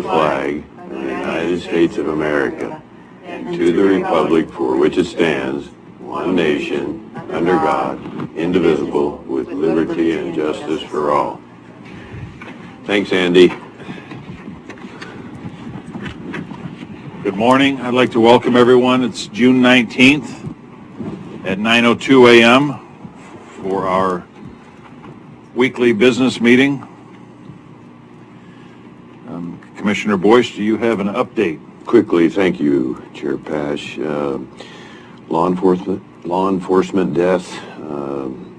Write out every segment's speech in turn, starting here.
the flag of the United States of America and to the republic for which it stands, one nation, under God, indivisible, with liberty and justice for all. Thanks, Andy. Good morning. I'd like to welcome everyone. It's June 19th at 9:02 a.m. for our weekly business meeting. Commissioner Boyce, do you have an update? Quickly, thank you, Chair Pash. Law enforcement death,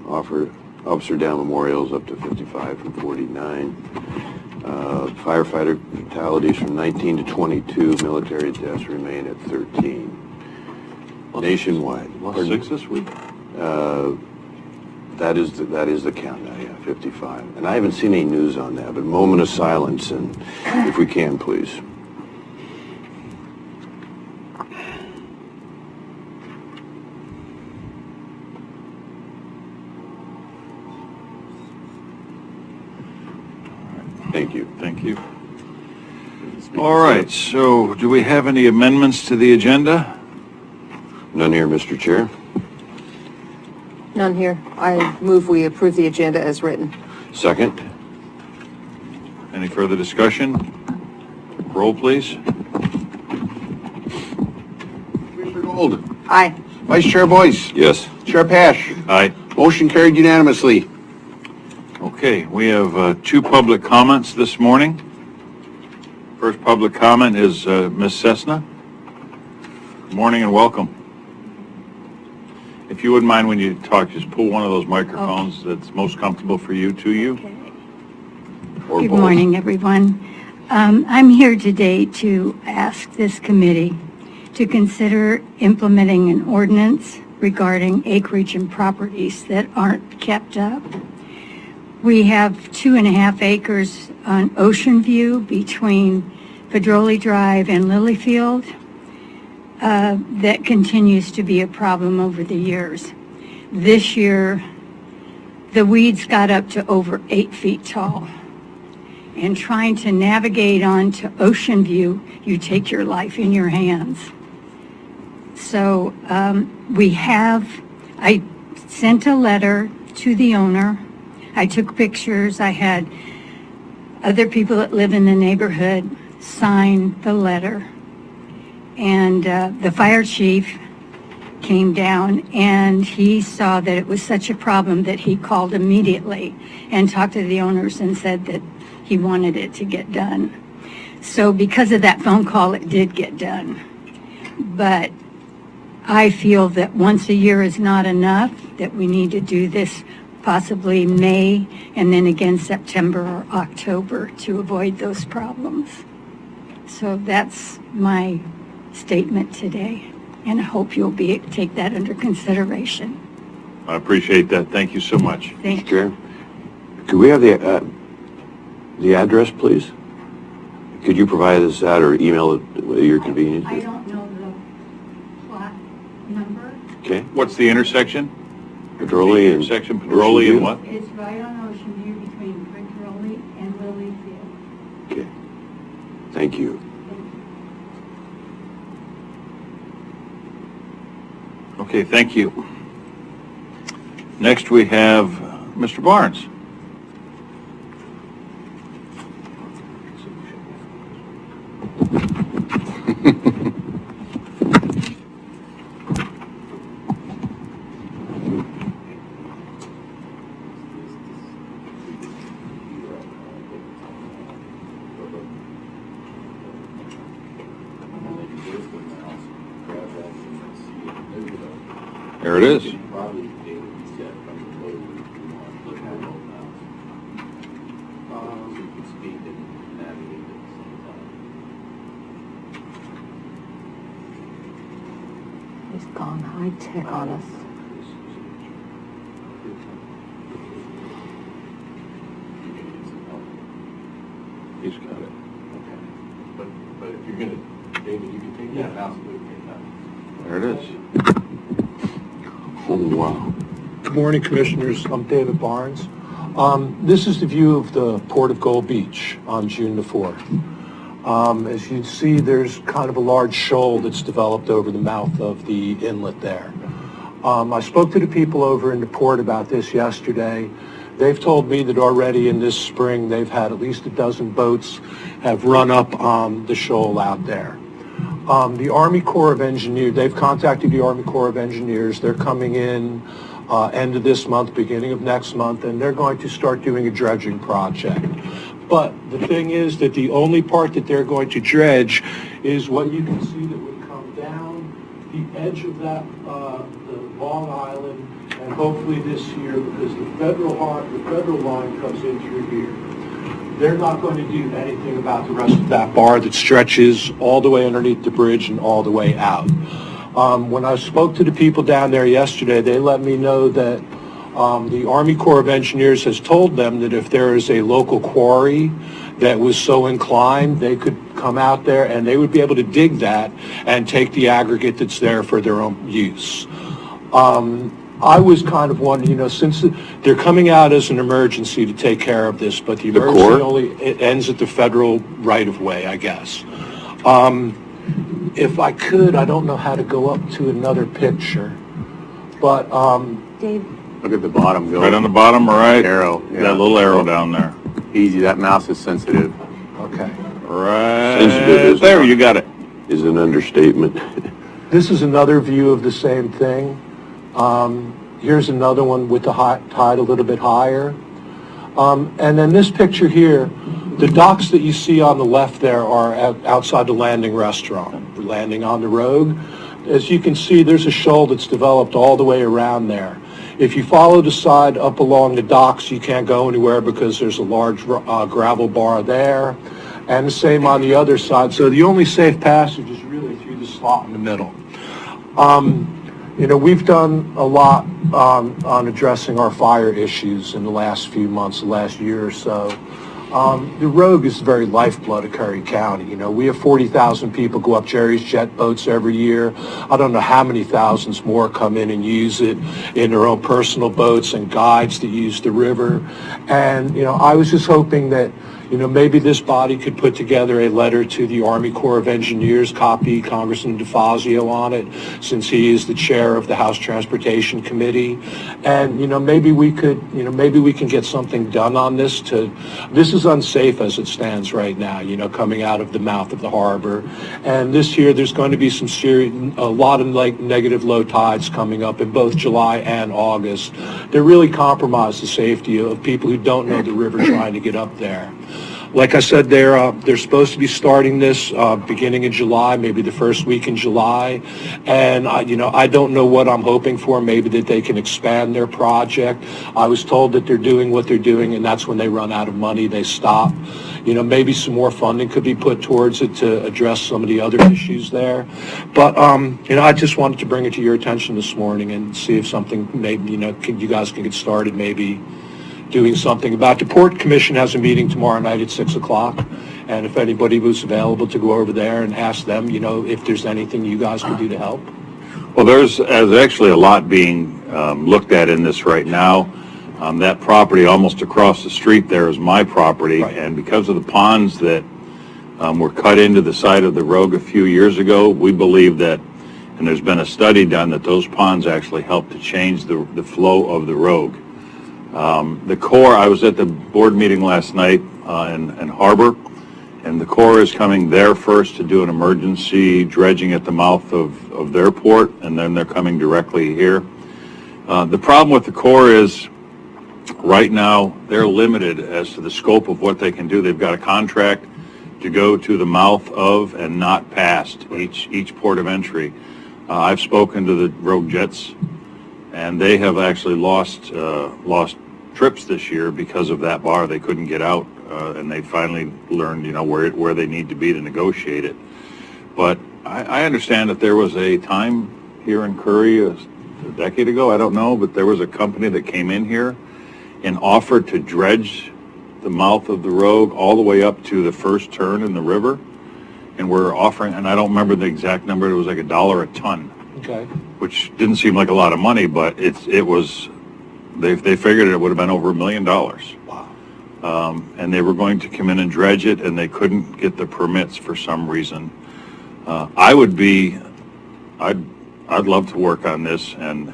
officer down memorials up to 55 from 49. Firefighter fatalities from 19 to 22. Military deaths remain at 13. Nationwide. Lost 6 this week? That is the count now, yeah, 55. And I haven't seen any news on that, but moment of silence, and if we can, please. Thank you. Thank you. All right, so do we have any amendments to the agenda? None here, Mr. Chair. None here. I move we approve the agenda as written. Second. Any further discussion? Roll, please. Commissioner Gold. Aye. Vice Chair Boyce. Yes. Chair Pash. Aye. Motion carried unanimously. Okay, we have 2 public comments this morning. First public comment is Ms. Cessna. Good morning and welcome. If you wouldn't mind when you talk, just pull one of those microphones that's most comfortable for you to you. Okay. Or Good both. morning, everyone. I'm here today to ask this committee to consider implementing an ordinance regarding acreage and properties that aren't kept up. We have 2.5 acres on Ocean View between Pedroli Drive and Lilyfield. That continues to be a problem over the years. This year, the weeds got up to over 8 feet tall. And trying to navigate onto Ocean View, you take your life in your hands. So I sent a letter to the owner. I took pictures. I had other people that live in the neighborhood sign the letter. And the fire chief came down and he saw that it was such a problem that he called immediately and talked to the owners and said that he wanted it to get done. So because of that phone call, it did get done. But I feel that once a year is not enough, that we need to do this possibly May and then again September or October to avoid those problems. So that's my statement today, and I hope you'll take that under consideration. I appreciate that. Thank you so much. Thank you. Chair, could we have the address, please? Could you provide us that or email it at your convenience? I don't know the plot number. Okay. What's the intersection? Pedroli and Intersection Pedroli and what? It's right on Ocean View between Pedroli and Lilyfield. Okay. Thank you. Okay, thank you. Next we have Mr. Barnes. There it is. He's gone high tech on us. He's got it. But if you're gonna, David, you can take that out. There it is. Oh, wow. Good morning, Commissioners. I'm David Barnes. This is the view of the Port of Gold Beach on June the 4th. As you see, there's kind of a large shoal that's developed over the mouth of the inlet there. I spoke to the people over in the port about this yesterday. They've told me that already in this spring, they've had at least a dozen boats have run up the shoal out there. The Army Corps of Engineers, they've contacted the Army Corps of Engineers. They're coming in end of this month, beginning of next month, and they're going to start doing a dredging project. But the thing is that the only part that they're going to dredge is what you can see that would come down the edge of that, the Long Island, and hopefully this year, because the federal line comes in through here. They're not going to do anything about the rest of that bar that stretches all the way underneath the bridge and all the way out. When I spoke to the people down there yesterday, they let me know that the Army Corps of Engineers has told them that if there is a local quarry that was so inclined, they could come out there and they would be able to dig that and take the aggregate that's there for their own use. I was kind of wondering, since they're coming out as an emergency to take care of this, but the emergency it ends at the federal right-of-way, I guess. If I could, I don't know how to go up to another picture, but Dave, Look at the bottom. Bill. Right on the bottom, right? Arrow. Yeah. That little arrow down there. Easy. That mouse is sensitive. okay. Right Sensitive is there, not- you got it. Is an understatement. This is another view of the same thing. Here's another one with the tide a little bit higher. And then this picture here, the docks that you see on the left there are outside the Landing restaurant, landing on the road. As you can see, there's a shoal that's developed all the way around there. If you follow the side up along the docks, you can't go anywhere because there's a large gravel bar there, and the same on the other side. So the only safe passage is really through the slot in the middle. We've done a lot on addressing our fire issues in the last few months, the last year or so. The Rogue is the very lifeblood of Curry County. We have 40,000 people go up Jerry's jet boats every year. I don't know how many thousands more come in and use it in their own personal boats, and guides that use the river. And, I was just hoping that, maybe this body could put together a letter to the Army Corps of Engineers, copy Congressman DeFazio on it, since he is the chair of the House Transportation Committee. And, maybe we can get something done on this. This is unsafe as it stands right now, coming out of the mouth of the harbor. And this year there's going to be a lot of negative low tides coming up in both July and August. They really compromise the safety of people who don't know the river trying to get up there. Like I said, they're supposed to be starting this beginning in July, maybe the first week in July. And I don't know what I'm hoping for. Maybe that they can expand their project. I was told that they're doing what they're doing, and that's when they run out of money, they stop. Maybe some more funding could be put towards it to address some of the other issues there. But I just wanted to bring it to your attention this morning and see if something maybe you guys can get started, maybe doing something about. The Port Commission has a meeting tomorrow night at 6 o'clock, and if anybody was available to go over there and ask them, if there's anything you guys could do to help. Well, there's actually a lot being looked at in this right now. That property almost across the street there is my property, Right. And because of the ponds that were cut into the side of the Rogue a few years ago, we believe that, and there's been a study done, that those ponds actually help to change the flow of the Rogue. The Corps, I was at the board meeting last night in Harbor, and the Corps is coming there first to do an emergency dredging at the mouth of their port, and then they're coming directly here. The problem with the Corps is right now they're limited as to the scope of what they can do. They've got a contract to go to the mouth of and not past each port of entry. I've spoken to the Rogue Jets, and they have actually lost trips this year because of that bar. They couldn't get out, and they finally learned, where they need to be to negotiate it. But I understand that there was a time here in Curry a decade ago, I don't know, but there was a company that came in here and offered to dredge the mouth of the Rogue all the way up to the first turn in the river, and we're offering, and I don't remember the exact number, it was like $1 a ton. Okay. Which didn't seem like a lot of money, but it was. They figured it would have been over $1 million. Wow. and they were going to come in and dredge it, and they couldn't get the permits for some reason. I'd love to work on this, and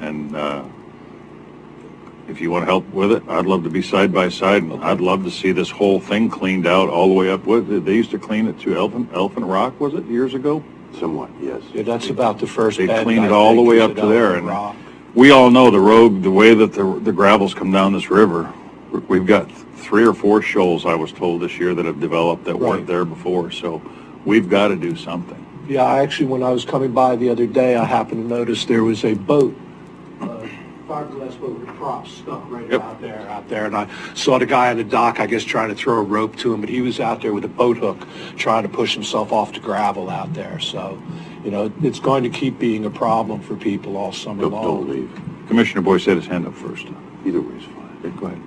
if you want to help with it, I'd love to be side by side, and I'd love to see this whole thing cleaned out all the way up. They used to clean it to Elephant Rock, was it, years ago? Somewhat, yes. Yeah, that's about the first They bend, cleaned I it all the think, way is up at to there, Elephant and Rock. we all know the road, the way that the gravels come down this river. We've got 3 or 4 shoals, I was told, this year that have developed that weren't Right. there before, so we've got to do something. Yeah, I actually, when I was coming by the other day, I happened to notice there was a boat, fiberglass boat with props stuck right Yep. out there, and I saw the guy on the dock, I guess, trying to throw a rope to him, but he was out there with a boat hook, trying to push himself off the gravel out there, so, you know, it's going to keep being a problem for people all summer Don't long. leave. Commissioner Boyce had his hand up first. Either way is fine. Okay, go ahead.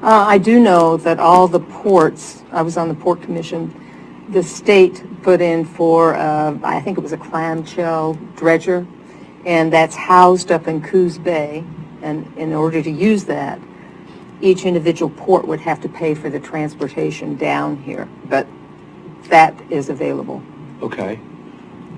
I do know that all the ports, I was on the Port Commission, the state put in for, I think it was a clamshell dredger, and that's housed up in Coos Bay. And in order to use that, each individual port would have to pay for the transportation down here. But that is available. Okay.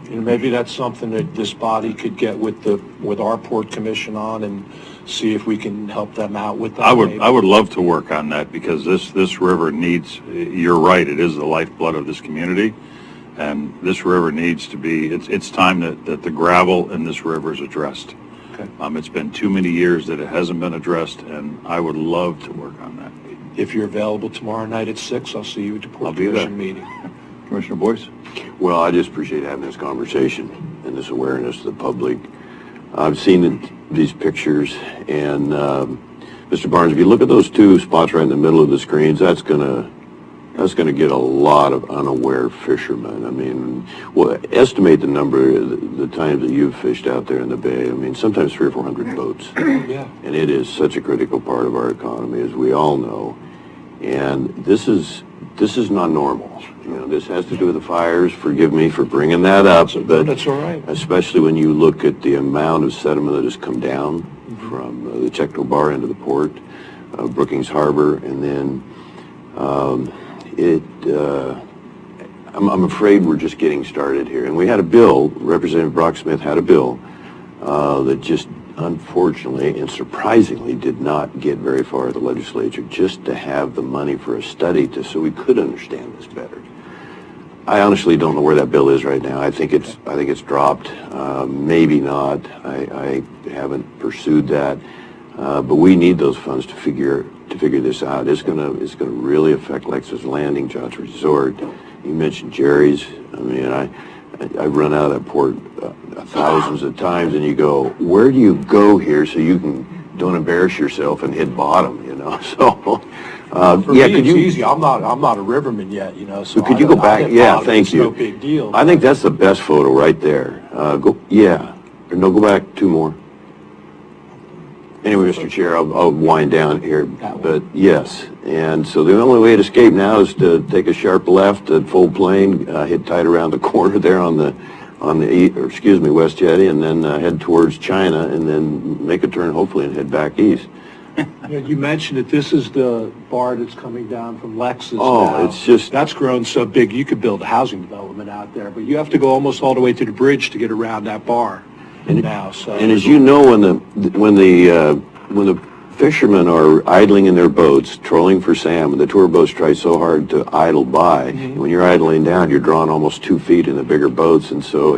And maybe that's something that this body could get with our Port Commission on and see if we can help them out with that. I would maybe. love to work on that, because this river needs, you're right, it is the lifeblood of this community, and this river needs to be, it's time that the gravel in this river is addressed. Okay. It's been too many years that it hasn't been addressed, and I would love to work on that. If you're available tomorrow night at 6, I'll see you at the I'll Port be there. Commission meeting. Commissioner Boyce? Well, I just appreciate having this conversation and this awareness to the public. I've seen these pictures, and Mr. Barnes, if you look at those 2 spots right in the middle of the screens, that's gonna get a lot of unaware fishermen. I mean, well, estimate the number, the times that you've fished out there in the bay. I mean, sometimes 300 or 400 boats. Yeah. And it is such a critical part of our economy, as we all know. And this is not normal. You know, this has to do with the fires. Forgive me for bringing that up, but That's all right. especially when you look at the amount of sediment that has come down from the Checto Bar into the port, Brookings Harbor, and then I'm afraid we're just getting started here. And we had a bill, Representative Brock Smith had a bill that just unfortunately and surprisingly did not get very far at the legislature, just to have the money for a study so we could understand this better. I honestly don't know where that bill is right now. I think it's dropped. Maybe not. I haven't pursued that. But we need those funds to figure this out. It's gonna really affect Lexus Landing, John's Resort. You mentioned Jerry's. I mean, I've run out of that port thousands of times, and you go, where do you go here so you don't embarrass yourself and hit bottom? You know, so. For Yeah, me, could it's you? easy. I'm not a riverman yet, you know. So So could you go back? Yeah, thank It's you. no big deal. I think that's the best photo right there. Go back 2 more. Anyway, Mr. Chair, I'll wind down here, but yes. And so the only way to escape now is to take a sharp left at full plane, hit tight around the corner there on the West Jetty, and then head towards China, and then make a turn hopefully and head back east. Yeah, you mentioned that this is the bar that's coming down from Lexus. Oh, now. it's just- That's grown so big, you could build a housing development out there, but you have to go almost all the way to the bridge to get around that bar now. So. And as you know, when the fishermen are idling in their boats, trolling for salmon, the tour boats try so hard to idle by. Mm-hmm. When you're idling down, you're drawing almost 2 feet in the bigger boats, and so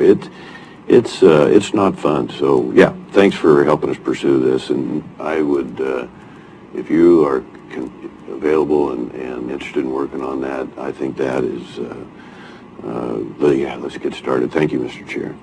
it's not fun. So yeah, thanks for helping us pursue this, and I would, if you are available and interested in working on that, I think that is, yeah, let's get started. Thank you, Mr. Chair.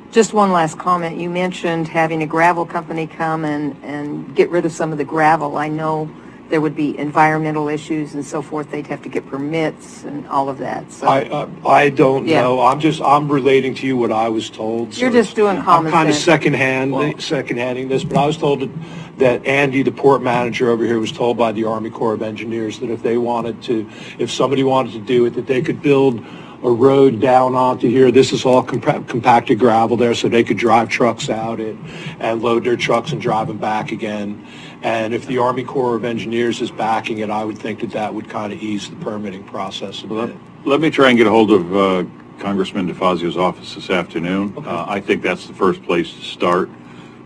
Just one last comment. You mentioned having a gravel company come and get rid of some of the gravel. I know there would be environmental issues and so forth. They'd have to get permits and all of that. So I don't Yeah. know. I'm relating to you what I was told. So You're just doing common I'm kind of sense. secondhanding this, but I was told that Andy, the port manager over here, was told by the Army Corps of Engineers that if somebody wanted to do it, that they could build a road down onto here. This is all compacted gravel there, so they could drive trucks out and load their trucks and drive them back again. And if the Army Corps of Engineers is backing it, I would think that that would kind of ease the permitting process a bit. Let me try and get a hold of Congressman DeFazio's office this afternoon. Okay. I think that's the first place to start.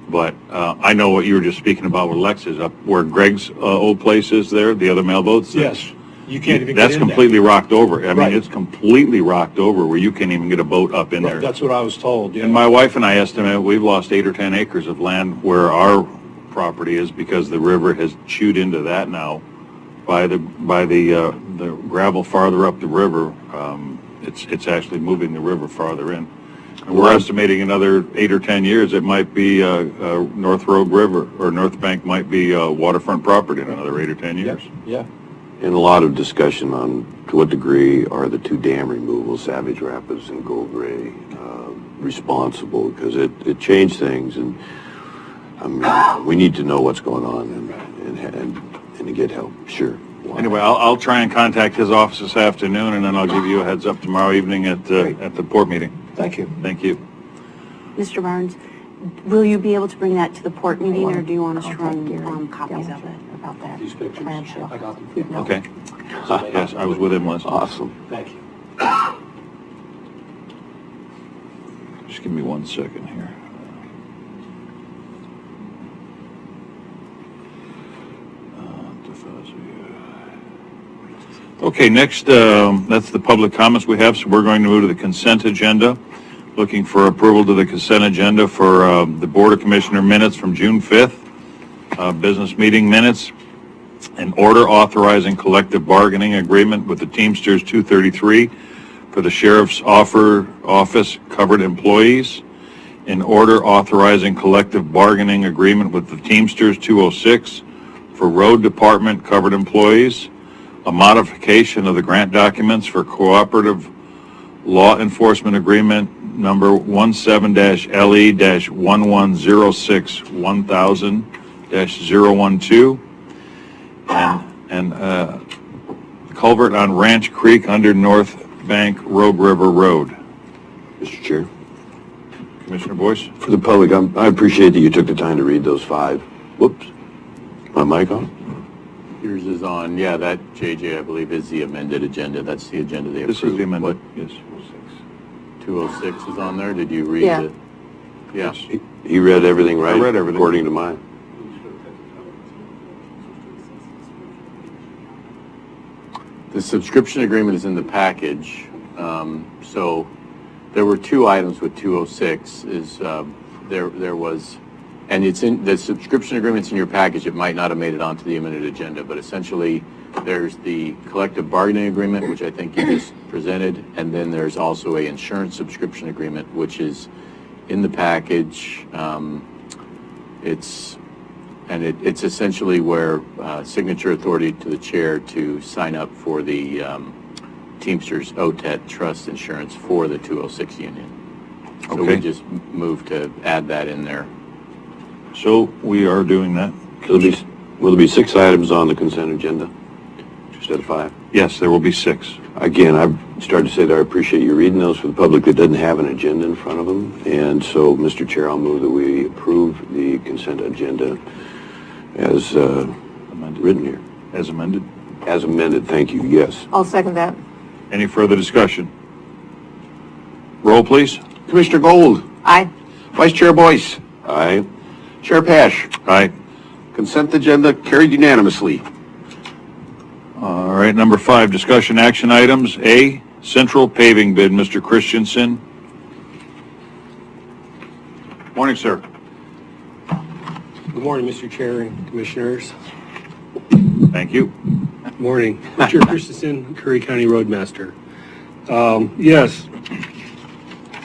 But I know what you were just speaking about with Lex's, up where Greg's old place is there, the other mailboats. Yes, you can't even get That's in there. completely rocked over. I mean, Right. it's completely rocked over where you can't even get a boat up in Right, there. that's what I was told, yeah. And my wife and I estimate we've lost 8 or 10 acres of land where our property is because the river has chewed into that now. By the gravel farther up the river, it's actually moving the river farther in. And we're estimating another 8 or 10 years, it might be North Road River, or North Bank might be waterfront property in another 8 or 10 years. Yeah. And a lot of discussion on to what degree are the two dam removals, Savage Rapids and Gold Gray, responsible, because it changed things, and I mean, we need to know what's going on and to get help, sure. Anyway, I'll try and contact his office this afternoon, and then I'll give you a heads up tomorrow evening at the port meeting. Thank you. Thank you. Mr. Barnes, will you be able to bring that to the port meeting, or do you want us to Contact Gary run copies of it? About that. These pictures, clamshell. I got them. No. Okay. Yes, I was with him last. Awesome. Thank you. Just give me 1 second here. Okay, next, that's the public comments we have, so we're going to move to the consent agenda. Looking for approval to the consent agenda for the Board of Commissioner minutes from June 5th, business meeting minutes, an order authorizing collective bargaining agreement with the Teamsters 233 for the Sheriff's Office covered employees, an order authorizing collective bargaining agreement with the Teamsters 206 for Road Department covered employees, a modification of the grant documents for cooperative law enforcement agreement number 17-LE-1106-1000-012, and culvert on Ranch Creek under North Bank Rogue River Road. Mr. Chair, Commissioner Boyce? for the public, I appreciate that you took the time to read those 5. Whoops, my mic on? Yours is on, yeah, that, JJ, I believe, is the amended agenda. That's the agenda they approved. This is the amendment, What, yes. 206 is on there? Did you read Yeah. it? Yeah. He read everything right? I read everything. According to mine. The subscription agreement is in the package. So there were 2 items with 206 is there was, and it's in, the subscription agreement's in your package. It might not have made it onto the amended agenda, but essentially there's the collective bargaining agreement, which I think you just presented, and then there's also a insurance subscription agreement, which is in the package. It's essentially where signature authority to the chair to sign up for the Teamsters OTET trust insurance for the 206 union. So Okay. we just moved to add that in there. So we are doing that. Will there be 6 items on the consent agenda instead of 5? Yes, there will be 6. Again, I've started to say that I appreciate you reading those for the public that doesn't have an agenda in front of them. And so, Mr. Chair, I'll move that we approve the consent agenda as written here. As amended. As amended, thank you, yes. I'll second that. Any further discussion? Roll, please. Commissioner Gold, Aye. Vice Chair Boyce, Aye. Chair Pash. Aye. Consent agenda carried unanimously. All right, number 5, discussion action items. A, central paving bid, Mr. Christensen. Morning, sir. Good morning, Mr. Chair and Commissioners. Thank you. Good morning. Richard Christensen, Curry County Roadmaster. Yes,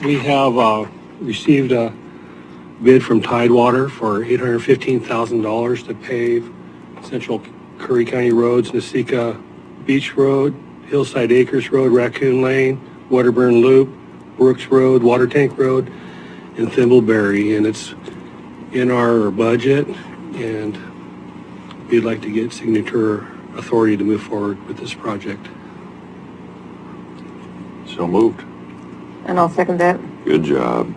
we have received a bid from Tidewater for $815,000 to pave Central Curry County roads, Nasika Beach Road, Hillside Acres Road, Raccoon Lane, Waterburn Loop, Brooks Road, Water Tank Road, and Thimbleberry. And it's in our budget, and we'd like to get signature authority to move forward with this project. So moved. And I'll second that. Good job.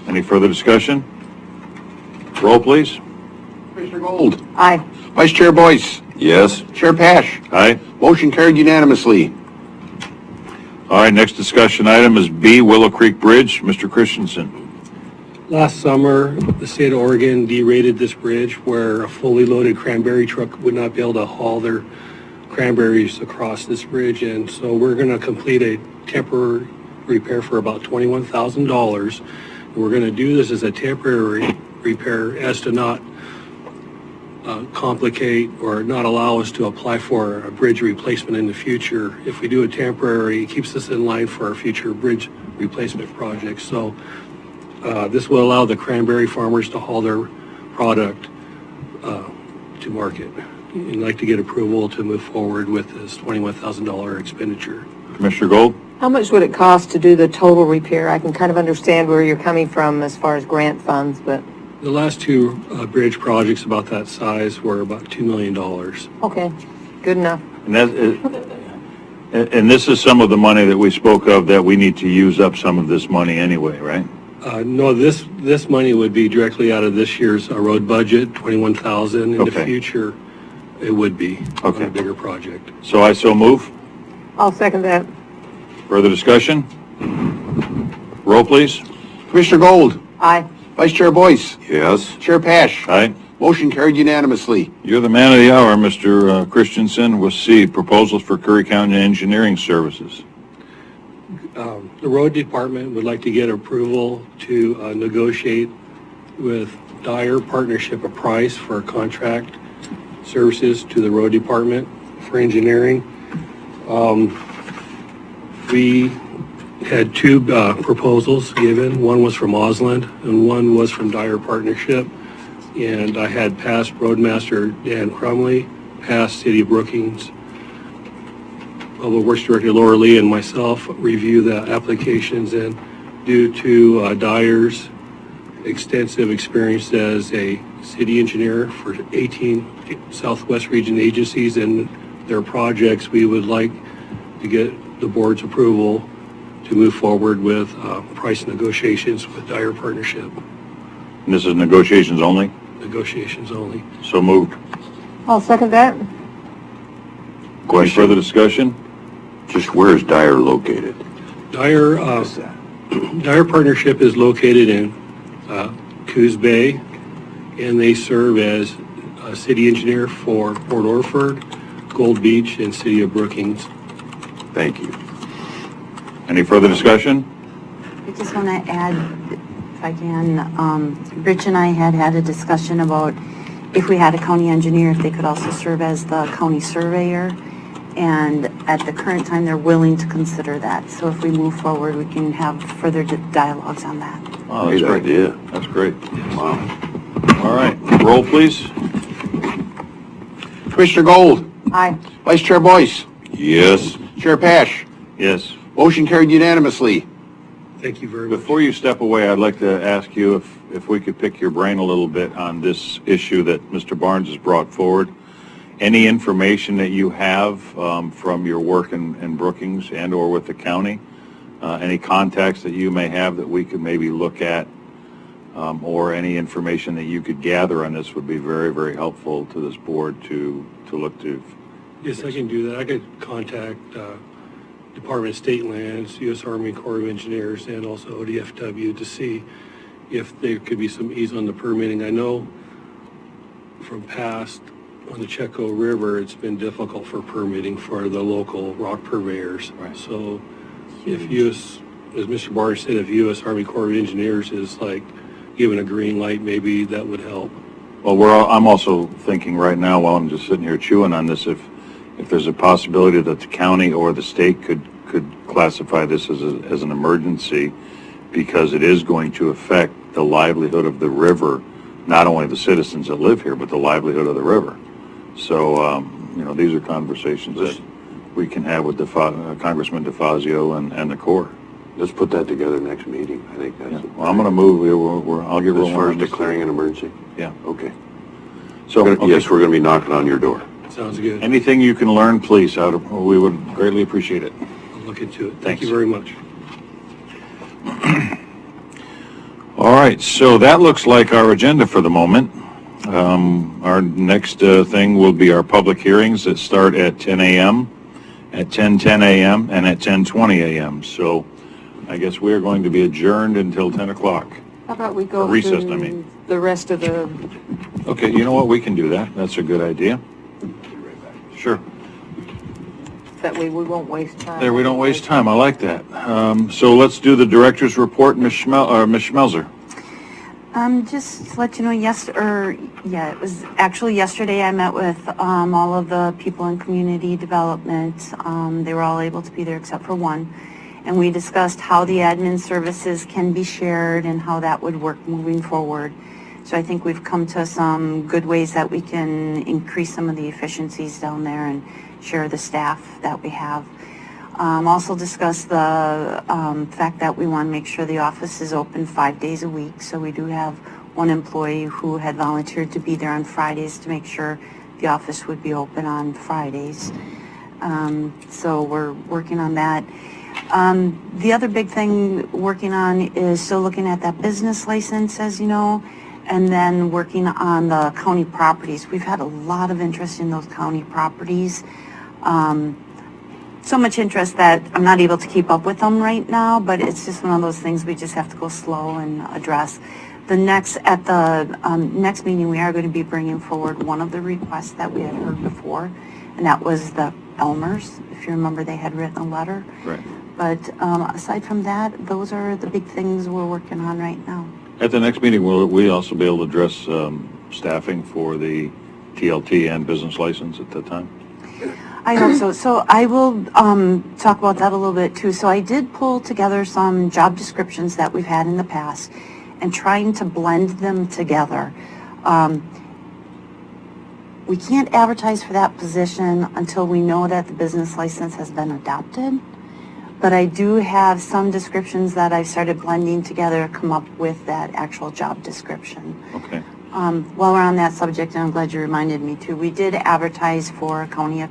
Any further discussion? Roll, please. Commissioner Gold, Aye. Vice Chair Boyce, Yes. Chair Pash. Aye. Motion carried unanimously. All right, next discussion item is B, Willow Creek Bridge. Mr. Christensen. Last summer, the state of Oregon derated this bridge where a fully loaded cranberry truck would not be able to haul their cranberries across this bridge. And so we're going to complete a temporary repair for about $21,000. And we're going to do this as a temporary repair as to not complicate or not allow us to apply for a bridge replacement in the future. If we do a temporary, it keeps us in line for our future bridge replacement projects. So this will allow the cranberry farmers to haul their product to market. I'd like to get approval to move forward with this $21,000 expenditure. Commissioner Gold? How much would it cost to do the total repair? I can kind of understand where you're coming from as far as grant funds, but, The last two bridge projects about that size were about $2 million. okay, good enough. And and this is some of the money that we spoke of that we need to use up some of this money anyway, right? No, this money would be directly out of this year's road budget, $21,000. In the Okay. future, it would be Okay. on a bigger project. So I so move. I'll second that. Further discussion? Roll, please. Commissioner Gold, Aye. Vice Chair Boyce, Yes. Chair Pash. Aye. Motion carried unanimously. You're the man of the hour, Mr. Christensen, with C, proposals for Curry County Engineering Services. The road department would like to get approval to negotiate with Dyer Partnership a price for contract services to the road department for engineering. We had two proposals given. One was from Osland and one was from Dyer Partnership. And I had past Roadmaster Dan Crumley, past City of Brookings, Public Works Director Laura Lee, and myself review the applications. And due to Dyer's extensive experience as a city engineer for 18 Southwest Region agencies and their projects, we would like to get the board's approval to move forward with price negotiations with Dyer Partnership. And this is negotiations only? Negotiations only. So moved. I'll second that. Any further discussion? Just where is Dyer located? Dyer Partnership is located in Coos Bay, and they serve as a city engineer for Port Orford, Gold Beach, and City of Brookings. Thank you. Any further discussion? I just want to add, if I can, Rich and I had a discussion about if we had a county engineer, if they could also serve as the county surveyor. And at the current time, they're willing to consider that. So if we move forward, we can have further dialogues on that. Oh, that's Great great. idea. That's great. Wow. All right, roll, please. Commissioner Gold, Aye. Vice Chair Boyce, Yes. Chair Pash. Yes. Motion carried unanimously. Thank you very much. Before you step away, I'd like to ask you if we could pick your brain a little bit on this issue that Mr. Barnes has brought forward. Any information that you have from your work in Brookings and or with the county, any contacts that you may have that we could maybe look at, or any information that you could gather on this would be very, very helpful to this board to look to. Yes, I can do that. I could contact Department of State Lands, U.S. Army Corps of Engineers, and also ODFW to see if there could be some ease on the permitting. I know from past on the Checo River, it's been difficult for permitting for the local rock purveyors. Right. So if U.S., as Mr. Barnes said, if U.S. Army Corps of Engineers is like given a green light, maybe that would help. Well, I'm also thinking right now, while I'm just sitting here chewing on this, if there's a possibility that the county or the state could classify this as an emergency, because it is going to affect the livelihood of the river, not only the citizens that live here, but the livelihood of the river. So, these are conversations that we can have with Congressman DeFazio and the Corps. Let's put that together next meeting. I think that's. Yeah. Well, I'm going to move. I'll get As far rolling as on this. declaring an emergency? Yeah. Okay. So, okay. Yes, we're going to be knocking on your door. Sounds good. Anything you can learn, please, we would greatly appreciate it. I'll look into it. Thanks. Thank you very much. All right, so that looks like our agenda for the moment. Our next thing will be our public hearings that start at 10 a.m., at 10:10 a.m., and at 10:20 a.m. So I guess we are going to be adjourned until 10 o'clock. How about we go Recessed, through I mean. the rest of the, Okay, you know what? We can do that. That's a good idea. Sure. that way we won't waste time. There, we don't waste time. I like that. So let's do the director's report, Ms. Schmelzer. Just to let you know, it was actually yesterday I met with all of the people in community development. They were all able to be there except for one. And we discussed how the admin services can be shared and how that would work moving forward. So I think we've come to some good ways that we can increase some of the efficiencies down there and share the staff that we have. Also discuss the fact that we want to make sure the office is open 5 days a week. So we do have one employee who had volunteered to be there on Fridays to make sure the office would be open on Fridays. So we're working on that. The other big thing working on is still looking at that business license, as you know, and then working on the county properties. We've had a lot of interest in those county properties. So much interest that I'm not able to keep up with them right now, but it's just one of those things we just have to go slow and address. At the next meeting, we are going to be bringing forward one of the requests that we had heard before, and that was the Elmers. If you remember, they had written a letter. Right. But aside from that, those are the big things we're working on right now. At the next meeting, will we also be able to address staffing for the TLT and business license at that time? I hope so. So I will talk about that a little bit too. So I did pull together some job descriptions that we've had in the past and trying to blend them together. We can't advertise for that position until we know that the business license has been adopted. But I do have some descriptions that I started blending together to come up with that actual job description. Okay. While we're on that subject, and I'm glad you reminded me too, we did advertise for county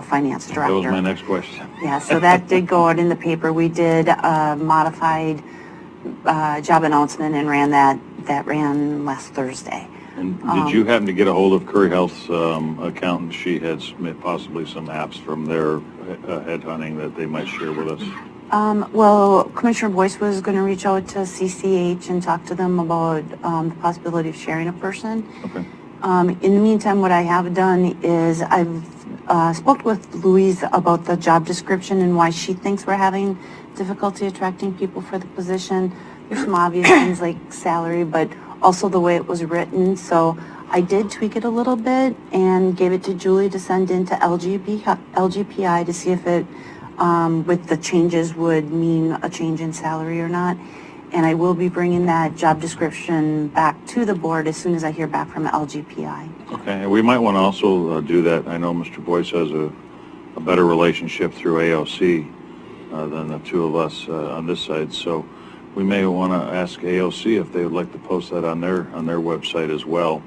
finance director. That was my next question. Yeah, so that did go out in the paper. We did a modified job announcement and that ran last Thursday. And did you happen to get a hold of Curry Health's accountant? She had possibly some apps from their headhunting that they might share with us. Well, Commissioner Boyce was going to reach out to CCH and talk to them about the possibility of sharing a person. Okay. In the meantime, what I have done is I've spoke with Louise about the job description and why she thinks we're having difficulty attracting people for the position. There's some obvious things like salary, but also the way it was written. So I did tweak it a little bit and gave it to Julie to send into LGPI to see if it, with the changes, would mean a change in salary or not. And I will be bringing that job description back to the board as soon as I hear back from LGPI. Okay, and we might want to also do that. I know Mr. Boyce has a better relationship through AOC than the two of us on this side, so we may want to ask AOC if they would like to post that on their website as well.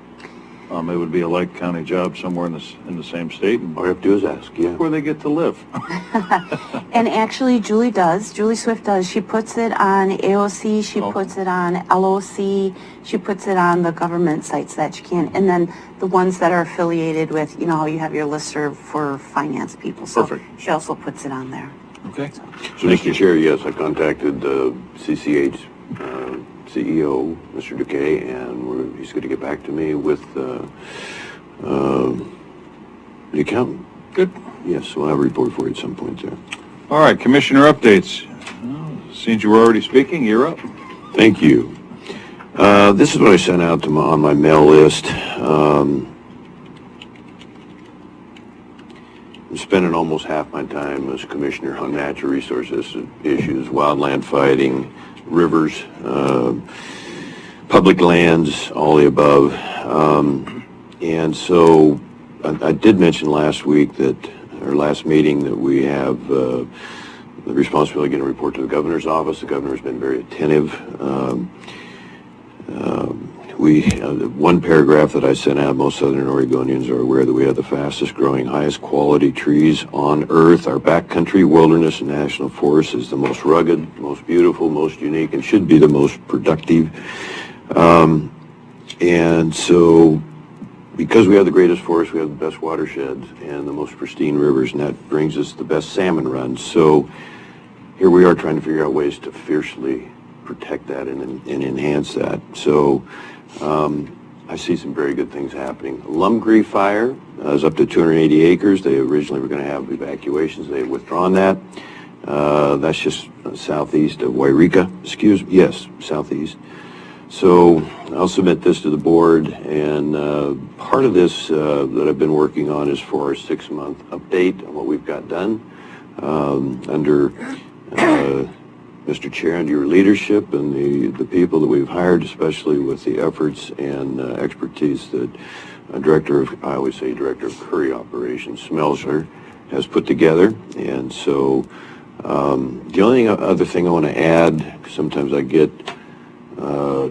It would be a Lake County job somewhere in the same state. And All you have to do is ask, yeah. where they get to live. And actually, Julie Swift does. She puts it on AOC, she puts it on LOC, she puts it on the government sites that you can, and then the ones that are affiliated with, you know, how you have your listserv for finance people. So Perfect. she also puts it on there. Okay. So, Mr. Chair, yes, I contacted CCH CEO, Mr. Duque, and he's going to get back to me with the accountant. Good. Yes, we'll have a report for you at some point there. All right, Commissioner updates. Since you were already speaking, you're up. Thank you. This is what I sent out to on my mail list. I'm spending almost half my time as commissioner on natural resources issues, wildland fighting, rivers, public lands, all the above. And so I did mention last week that, or last meeting, that we have the responsibility of getting a report to the governor's office. The governor's been very attentive. One paragraph that I sent out, most Southern Oregonians are aware that we have the fastest growing, highest quality trees on earth. Our backcountry, wilderness, and national forest is the most rugged, most beautiful, most unique, and should be the most productive. And so because we have the greatest forests, we have the best watersheds and the most pristine rivers, and that brings us the best salmon runs. So here we are trying to figure out ways to fiercely protect that and enhance that. So I see some very good things happening. Lumgree Fire is up to 280 acres. They originally were going to have evacuations. They have withdrawn that. That's just southeast of Wairika. Yes, southeast. So I'll submit this to the board, and part of this that I've been working on is for our 6-month update on what we've got done under Mr. Chair, under your leadership and the people that we've hired, especially with the efforts and expertise that I always say Director of Curry Operations, Smelser, has put together. And so the only other thing I want to add, sometimes I get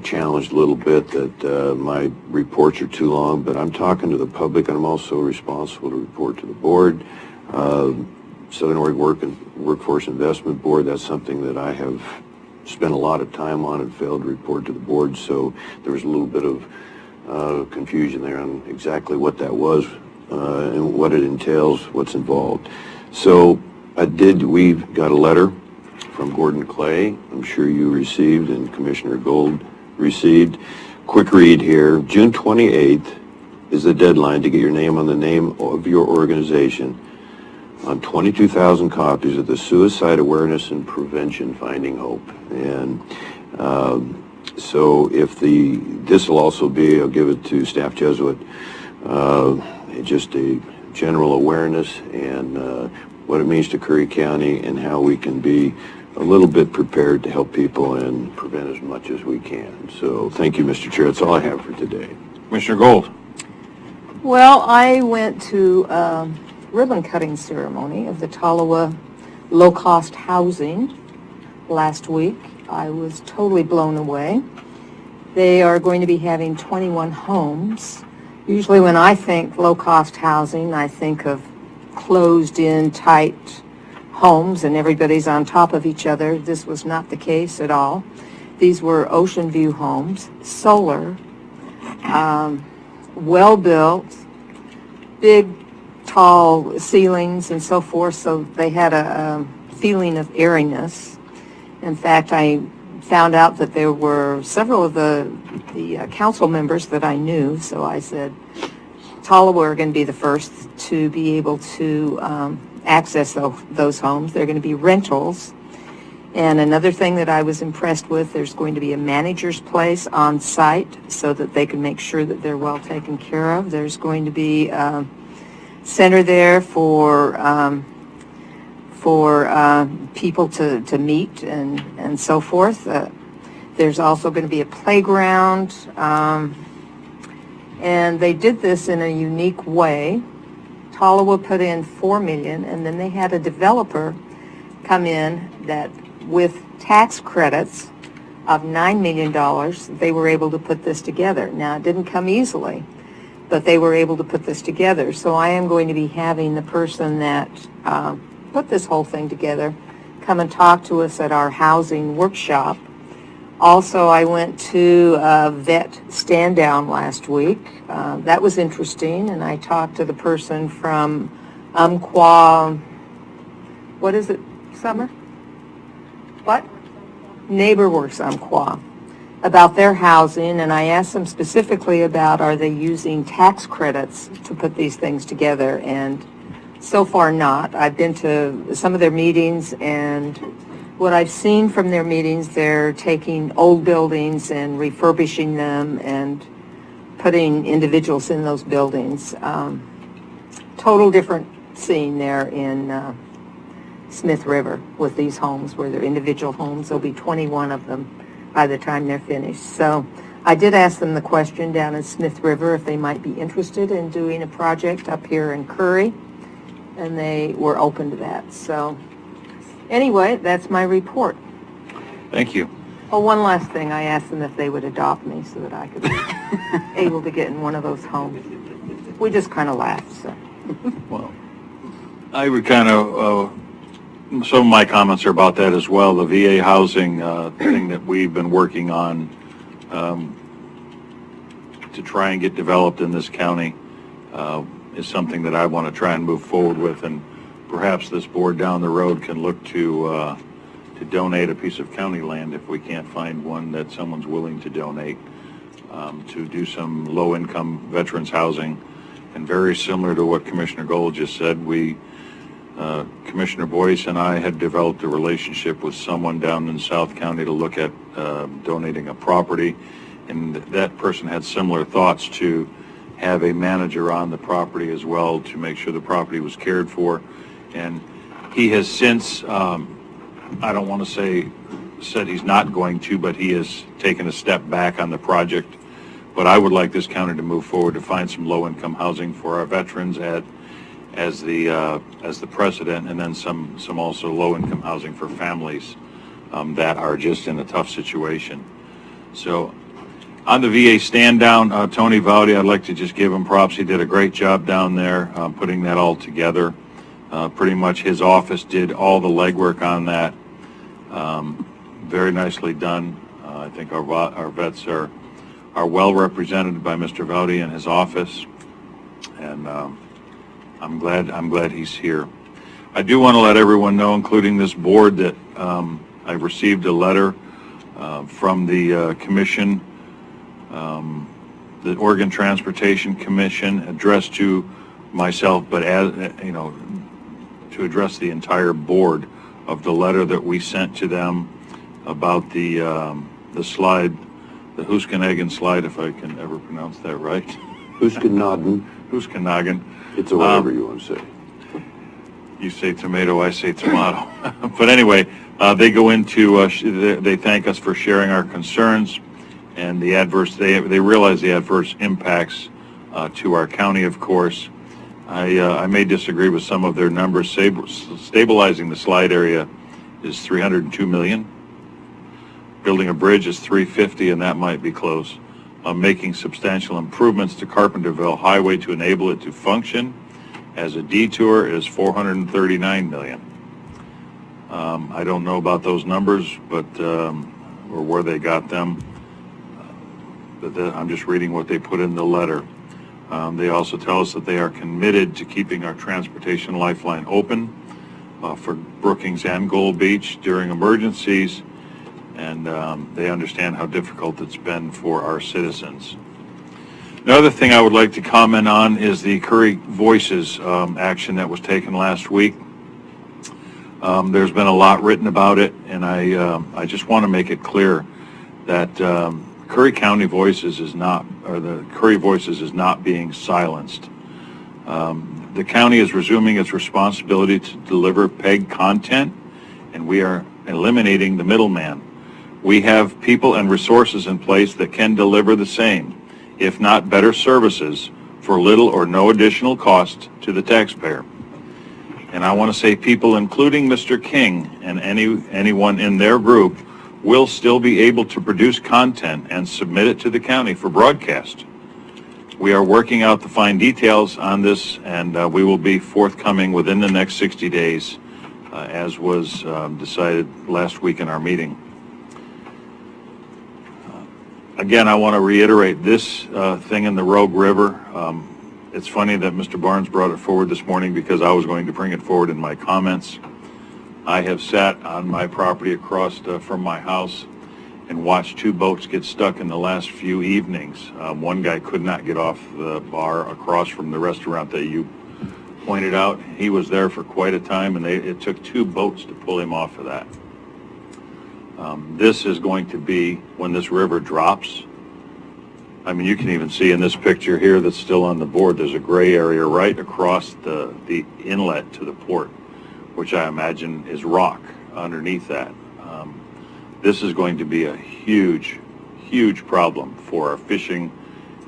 challenged a little bit that my reports are too long, but I'm talking to the public, and I'm also responsible to report to the board. Southern Oregon Workforce Investment Board, that's something that I have spent a lot of time on and failed to report to the board, so there was a little bit of confusion there on exactly what that was and what it entails, what's involved. So we got a letter from Gordon Clay, I'm sure you received, and Commissioner Gold received. Quick read here. June 28th is the deadline to get your name on the name of your organization on 22,000 copies of the Suicide Awareness and Prevention Finding Hope. And so this will also be, I'll give it to Staff Jesuit, just a general awareness and what it means to Curry County and how we can be a little bit prepared to help people and prevent as much as we can. So thank you, Mr. Chair. That's all I have for today. Commissioner Gold. Well, I went to a ribbon cutting ceremony of the Tolowa low-cost housing last week. I was totally blown away. They are going to be having 21 homes. Usually when I think low-cost housing, I think of closed-in, tight homes and everybody's on top of each other. This was not the case at all. These were ocean view homes, solar, well-built, big, tall ceilings and so forth, so they had a feeling of airiness. In fact, I found out that there were several of the council members that I knew, so I said, Tolowa are going to be the first to be able to access those homes. They're going to be rentals. And another thing that I was impressed with, there's going to be a manager's place on site so that they can make sure that they're well taken care of. There's going to be a center there for people to meet and so forth. There's also going to be a playground. And they did this in a unique way. Tolowa put in $4 million, and then they had a developer come in that with tax credits of $9 million, they were able to put this together. Now, it didn't come easily, but they were able to put this together. So I am going to be having the person that put this whole thing together come and talk to us at our housing workshop. Also, I went to a vet stand-down last week. That was interesting, and I talked to the person from Umpqua, what is it, Summer? What? NeighborWorks Umpqua, about their housing, and I asked them specifically about are they using tax credits to put these things together, and so far not. I've been to some of their meetings, and what I've seen from their meetings, they're taking old buildings and refurbishing them and putting individuals in those buildings. Total different scene there in Smith River with these homes where they're individual homes. There'll be 21 of them by the time they're finished. So I did ask them the question down in Smith River if they might be interested in doing a project up here in Curry, and they were open to that. So anyway, that's my report. Thank you. Oh, one last thing. I asked them if they would adopt me so that I could be able to get in one of those homes. We just kind of laughed. So. Well, I would kind of, some of my comments are about that as well. The VA housing thing that we've been working on. to try and get developed in this county is something that I want to try and move forward with, and perhaps this board down the road can look to donate a piece of county land if we can't find one that someone's willing to donate to do some low-income veterans housing. And very similar to what Commissioner Gold just said, Commissioner Boyce and I had developed a relationship with someone down in South County to look at donating a property, and that person had similar thoughts to have a manager on the property as well to make sure the property was cared for. And he has since, I don't want to say said he's not going to, but he has taken a step back on the project. But I would like this county to move forward to find some low-income housing for our veterans as the precedent, and then some also low-income housing for families that are just in a tough situation. So on the VA stand down, Tony Vowdy, I'd like to just give him props. He did a great job down there putting that all together. Pretty much his office did all the legwork on that. Very nicely done. I think our vets are well represented by Mr. Vowdy and his office, and I'm glad he's here. I do want to let everyone know, including this board, that I received a letter from the commission, the Oregon Transportation Commission, addressed to myself, but as you know, to address the entire board, of the letter that we sent to them about the slide, the Huskenhagen slide, if I can ever pronounce that right. Huskenhagen. It's a whatever you want to say. You say tomato, I say tomato. But anyway, they go into, they thank us for sharing our concerns and the adverse, they realize the adverse impacts to our county, of course. I may disagree with some of their numbers. Stabilizing the slide area is $302 million. Building a bridge is $350, and that might be close. Making substantial improvements to Carpenterville Highway to enable it to function as a detour is $439 million. I don't know about those numbers, but or where they got them. But I'm just reading what they put in the letter. They also tell us that they are committed to keeping our transportation lifeline open for Brookings and Gold Beach during emergencies, and they understand how difficult it's been for our citizens. Another thing I would like to comment on is the Curry Voices action that was taken last week. There's been a lot written about it, and I just want to make it clear that Curry County Voices is not, or the Curry Voices is not being silenced. The county is resuming its responsibility to deliver PEG content, and we are eliminating the middleman. We have people and resources in place that can deliver the same, if not better services, for little or no additional cost to the taxpayer. And I want to say people, including Mr. King and anyone in their group, will still be able to produce content and submit it to the county for broadcast. We are working out the fine details on this, and we will be forthcoming within the next 60 days, as was decided last week in our meeting. Again, I want to reiterate this thing in the Rogue River. It's funny that Mr. Barnes brought it forward this morning because I was going to bring it forward in my comments. I have sat on my property across from my house and watched two boats get stuck in the last few evenings. One guy could not get off the bar across from the restaurant that you pointed out. He was there for quite a time, and it took two boats to pull him off of that. This is going to be, when this river drops, I mean, you can even see in this picture here that's still on the board, there's a gray area right across the inlet to the port, which I imagine is rock underneath that. This is going to be a huge, huge problem for our fishing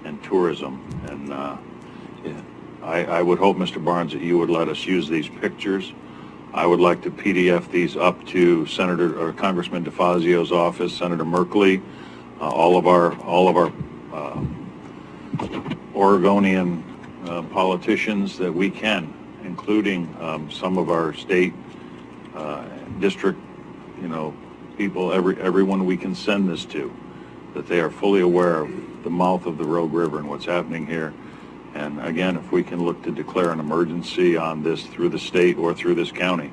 and tourism. And yeah, I would hope, Mr. Barnes, that you would let us use these pictures. I would like to PDF these up to Senator or Congressman DeFazio's office, Senator Merkley, all of our Oregonian politicians that we can, including some of our state district, people, everyone we can send this to. that they are fully aware of the mouth of the Rogue River and what's happening here. And again, if we can look to declare an emergency on this through the state or through this county,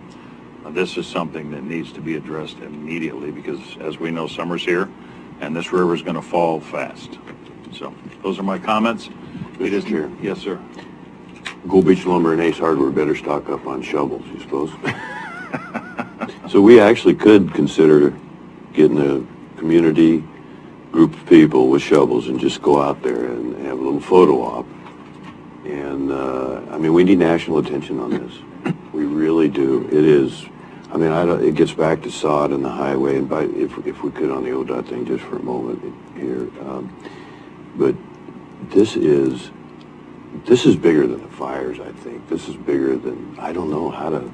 this is something that needs to be addressed immediately because, as we know, summer's here and this river is going to fall fast. So those are my comments. Mr. Chair. Yes, sir. Gold Beach Lumber and Ace Hardware better stock up on shovels, you suppose? So we actually could consider getting a community group of people with shovels and just go out there and have a little photo op. And, I mean, we need national attention on this. We really do. It is, I mean, it gets back to sod and the highway, and if we could on the ODOT thing just for a moment here. But this is bigger than the fires, I think. This is bigger than, I don't know how to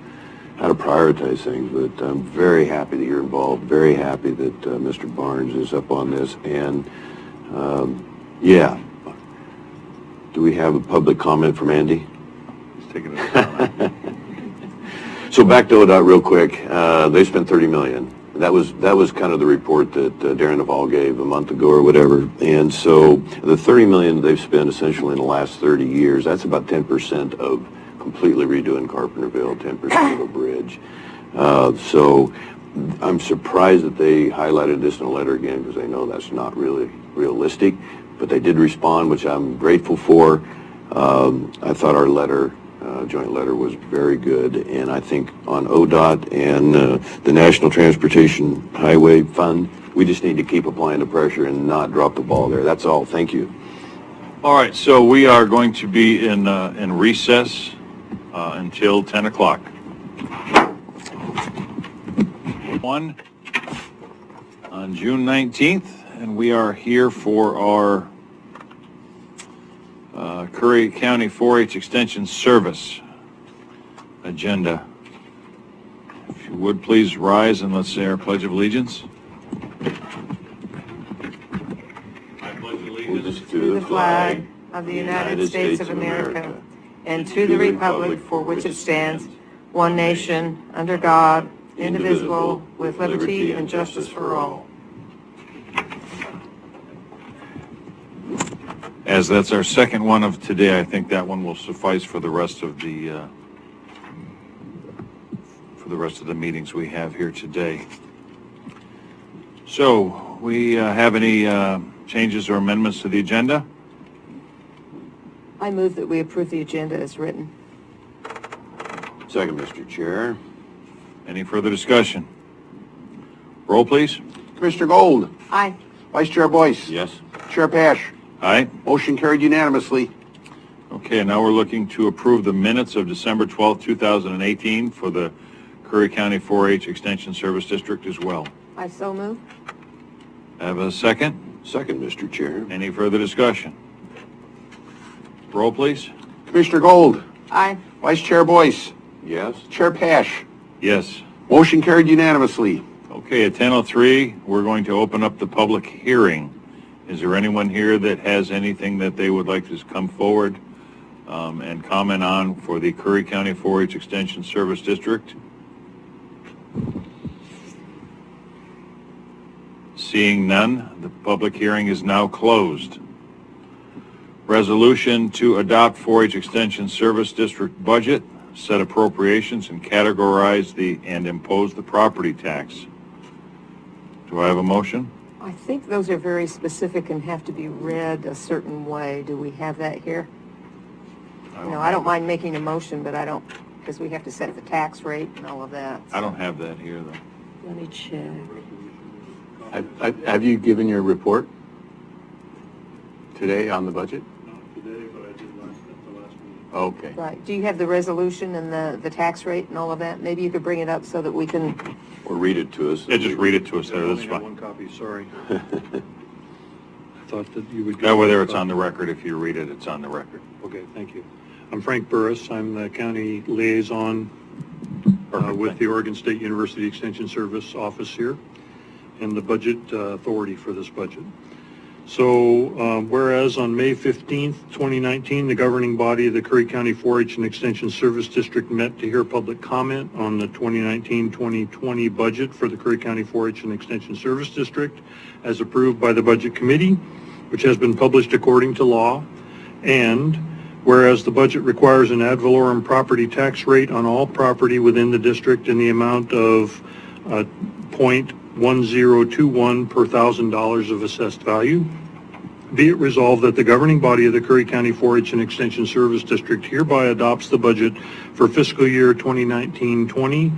prioritize things, but I'm very happy that you're involved, very happy that Mr. Barnes is up on this, and yeah. Do we have a public comment from Andy? He's taking it. So back to ODOT real quick. They spent $30 million. That was kind of the report that Darren Naval gave a month ago or whatever. And so the $30 million they've spent essentially in the last 30 years, that's about 10% of completely redoing Carpenterville, 10% of a bridge. So I'm surprised that they highlighted this in a letter again because they know that's not really realistic. But they did respond, which I'm grateful for. I thought our letter, joint letter, was very good. And I think on ODOT and the National Transportation Highway Fund, we just need to keep applying the pressure and not drop the ball there. That's all. Thank you. All right, so we are going to be in recess until 10 o'clock. On June 19th, and we are here for our Curry County 4-H Extension Service agenda. If you would please rise and let's say our Pledge of Allegiance. I pledge allegiance To the flag of the United States of America and to the republic for which it stands, one nation, under God, indivisible, with liberty and justice for all. As that's our second one of today, I think that one will suffice for the rest of the meetings we have here today. So, we have any changes or amendments to the agenda? I move that we approve the agenda as written. Second, Mr. Chair. Any further discussion? Roll, please. Commissioner Gold, Aye. Vice Chair Boyce, Yes. Chair Pash. Aye. Motion carried unanimously. Okay, now we're looking to approve the minutes of December 12th, 2018 for the Curry County 4-H Extension Service District as well. I so move. Have a second? Second, Mr. Chair. Any further discussion? Roll, please. Commissioner Gold, Aye. Vice Chair Boyce, Yes. Chair Pash. Yes. Motion carried unanimously. Okay, at 10:03, we're going to open up the public hearing. Is there anyone here that has anything that they would like to come forward and comment on for the Curry County 4-H Extension Service District? Seeing none, the public hearing is now closed. Resolution to adopt 4-H Extension Service District budget, set appropriations, and categorize and impose the property tax. Do I have a motion? I think those are very specific and have to be read a certain way. Do we have that here? I don't mind making a motion, but I don't, because we have to set the tax rate and all of that. I don't have that here, though. Let me check. Have you given your report today on the budget? Not today, but I did at the last meeting. Okay. Right. Do you have the resolution and the tax rate and all of that? Maybe you could bring it up so that we can, Or read it to us. Yeah, just read it to us there, I that's only have fine. one copy, sorry. I thought that you would. That way there, it's on the record. If you read it, it's on the record. Okay, thank you. I'm Frank Burris. I'm the county liaison with the Oregon State University Extension Service office here and the budget authority for this budget. So, whereas on May 15th, 2019, the governing body of the Curry County 4-H and Extension Service District met to hear public comment on the 2019-2020 budget for the Curry County 4-H and Extension Service District as approved by the Budget Committee, which has been published according to law. And whereas the budget requires an ad valorem property tax rate on all property within the district in the amount of .1021 per $1,000 of assessed value, be it resolved that the governing body of the Curry County 4-H and Extension Service District hereby adopts the budget for fiscal year 2019-20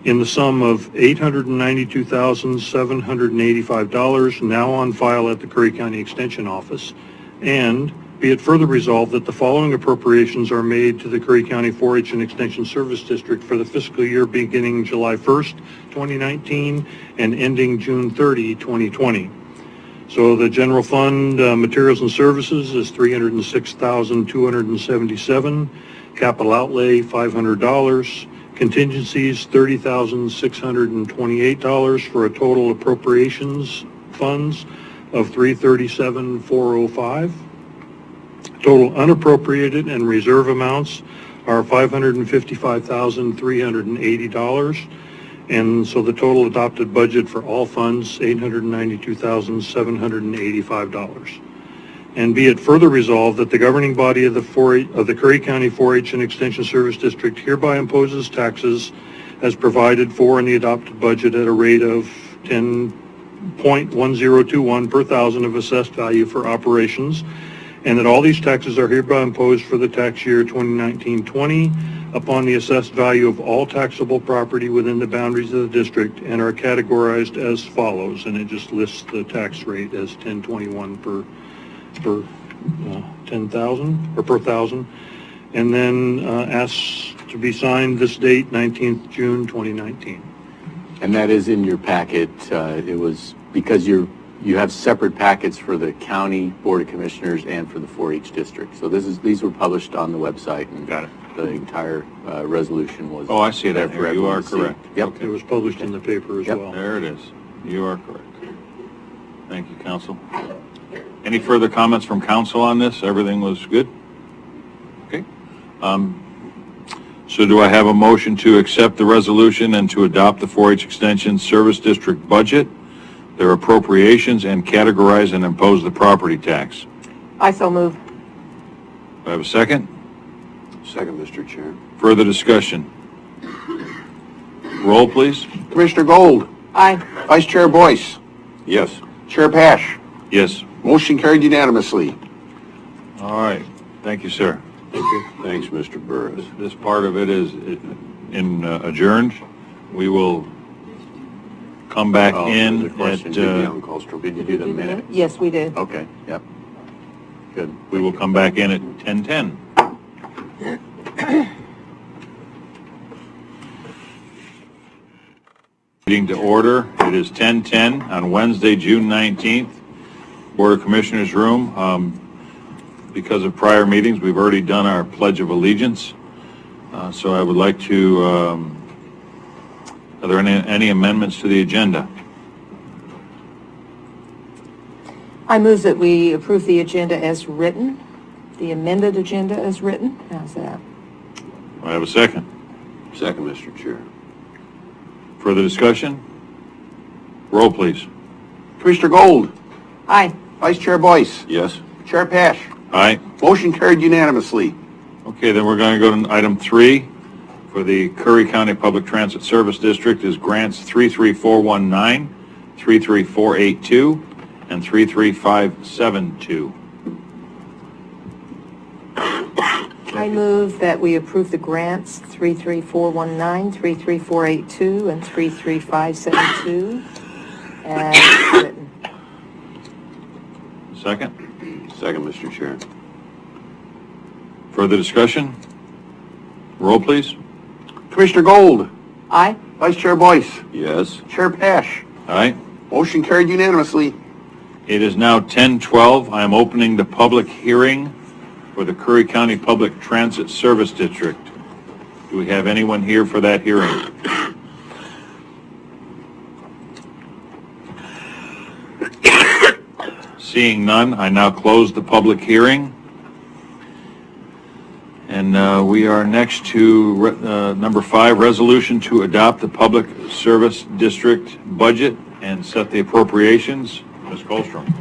in the sum of $892,785 now on file at the Curry County Extension Office, and be it further resolved that the following appropriations are made to the Curry County 4-H and Extension Service District for the fiscal year beginning July 1st, 2019 and ending June 30, 2020. So the general fund materials and services is $306,277, capital outlay $500, contingencies $30,628 for a total appropriations funds of $337,405. Total unappropriated and reserve amounts are $555,380. And so the total adopted budget for all funds, $892,785. And be it further resolved that the governing body of the Curry County 4-H and Extension Service District hereby imposes taxes as provided for in the adopted budget at a rate of 10.1021 per thousand of assessed value for operations, and that all these taxes are hereby imposed for the tax year 2019-20 upon the assessed value of all taxable property within the boundaries of the district and are categorized as follows. And it just lists the tax rate as 1021 per 10,000 or per thousand, and then asks to be signed this date, 19th June 2019. And that is in your packet. It was because you have separate packets for the County Board of Commissioners and for the 4-H district. So these were published on the website, and Got it. The entire resolution was. Oh, I see there that for here. You everyone are to see. correct. Yep. It was published in the paper as Yep. well. There it is. You are correct. Thank you, Council. Any further comments from Council on this? Everything was good? Okay. So do I have a motion to accept the resolution and to adopt the 4-H Extension Service District budget, their appropriations, and categorize and impose the property tax? I so move. Do I have a second? Second, Mr. Chair. Further discussion? Roll, please. Commissioner Gold, Aye. Vice Chair Boyce, Yes. Chair Pash. Yes. Motion carried unanimously. All right. Thank you, sir. Thanks, Mr. Burris. This part of it is adjourned. We will come back Oh, in there's a question. at, Did you do the minute? Yes, we did. Okay, yep. Good. we will come back in at 10:10. Meeting to order. It is 10:10 on Wednesday, June 19th. Board of Commissioners room. Because of prior meetings, we've already done our Pledge of Allegiance. So I would like to, are there any amendments to the agenda? I move that we approve the agenda as written, the amended agenda as written. How's that? Do I have a second? Second, Mr. Chair. Further discussion? Roll, please. Commissioner Gold, Aye. Vice Chair Boyce, Yes. Chair Pash. Aye. Motion carried unanimously. Okay, then we're going to go to item 3 for the Curry County Public Transit Service District is grants 33419, 33482, and 33572. I move that we approve the grants 33419, 33482, and 33572 as written. Second? Second, Mr. Chair. Further discussion? Roll, please. Commissioner Gold, Aye. Vice Chair Boyce, Yes. Chair Pash. Aye. Motion carried unanimously. It is now 10:12. I am opening the public hearing for the Curry County Public Transit Service District. Do we have anyone here for that hearing? Seeing none, I now close the public hearing. And we are next to number 5, resolution to adopt the Public Service District budget and set the appropriations. Ms. Colstrom.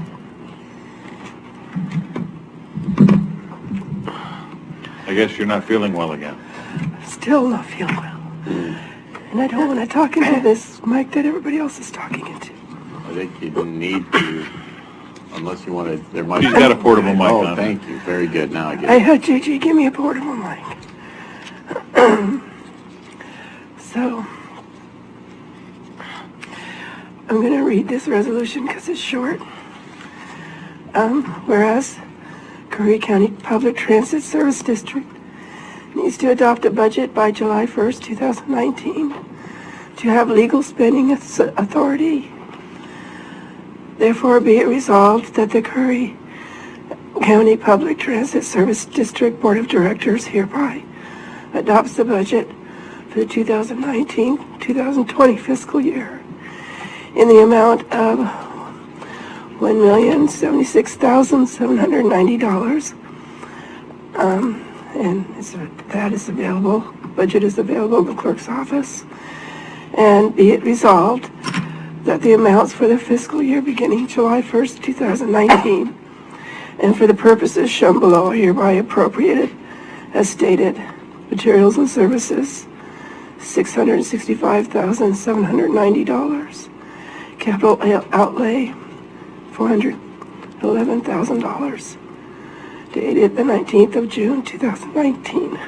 I guess you're not feeling well again. Still not feeling well. And I don't want to talk into this mic that everybody else is talking into. I think you don't need to, unless you want to, there might She's got a portable mic Oh, on. thank you. Very good. Now I get I it. had JJ give me a portable mic. So, I'm going to read this resolution because it's short. Whereas Curry County Public Transit Service District needs to adopt a budget by July 1st, 2019 to have legal spending authority. Therefore, be it resolved that the Curry County Public Transit Service District Board of Directors hereby adopts the budget for the 2019-2020 fiscal year in the amount of $1,076,790. And that is available, budget is available in the clerk's office. And be it resolved that the amounts for the fiscal year beginning July 1st, 2019, and for the purposes shown below are hereby appropriated as stated. Materials and services, $665,790. Capital outlay, $411,000. Dated the 19th of June, 2019.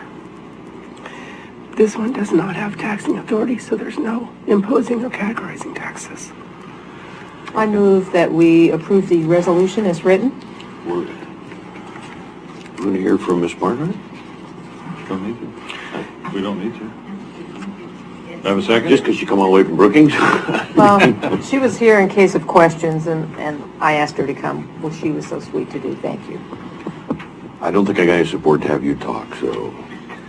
This one does not have taxing authority, so there's no imposing or categorizing taxes. I move that we approve the resolution as written. We're going to hear from Ms. Barnhart. Don't need to. We don't need to. Do I have a second? Just because you come all the way from Brookings? Well, she was here in case of questions, and I asked her to come. Well, she was so sweet to do. Thank you. I don't think I got any support to have you talk, so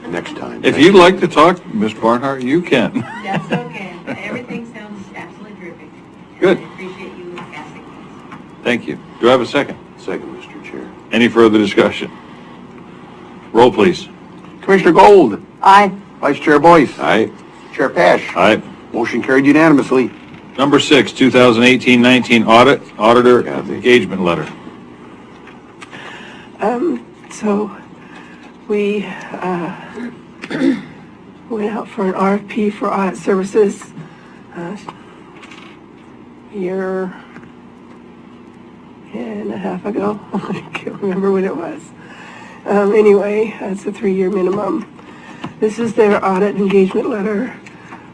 next time. If you'd like to talk, Ms. Barnhart, you can. That's okay. Everything sounds absolutely terrific. Good. I appreciate you asking this. Thank you. Do I have a second? Second, Mr. Chair. Any further discussion? Roll, please. Commissioner Gold, Aye. Vice Chair Boyce, Aye. Chair Pash. Aye. Motion carried unanimously. Number 6, 2018-19 auditor Kathy. engagement letter. So we went out for an RFP for audit services a year and a half ago. I can't remember when it was. Anyway, it's a 3-year minimum. This is their audit engagement letter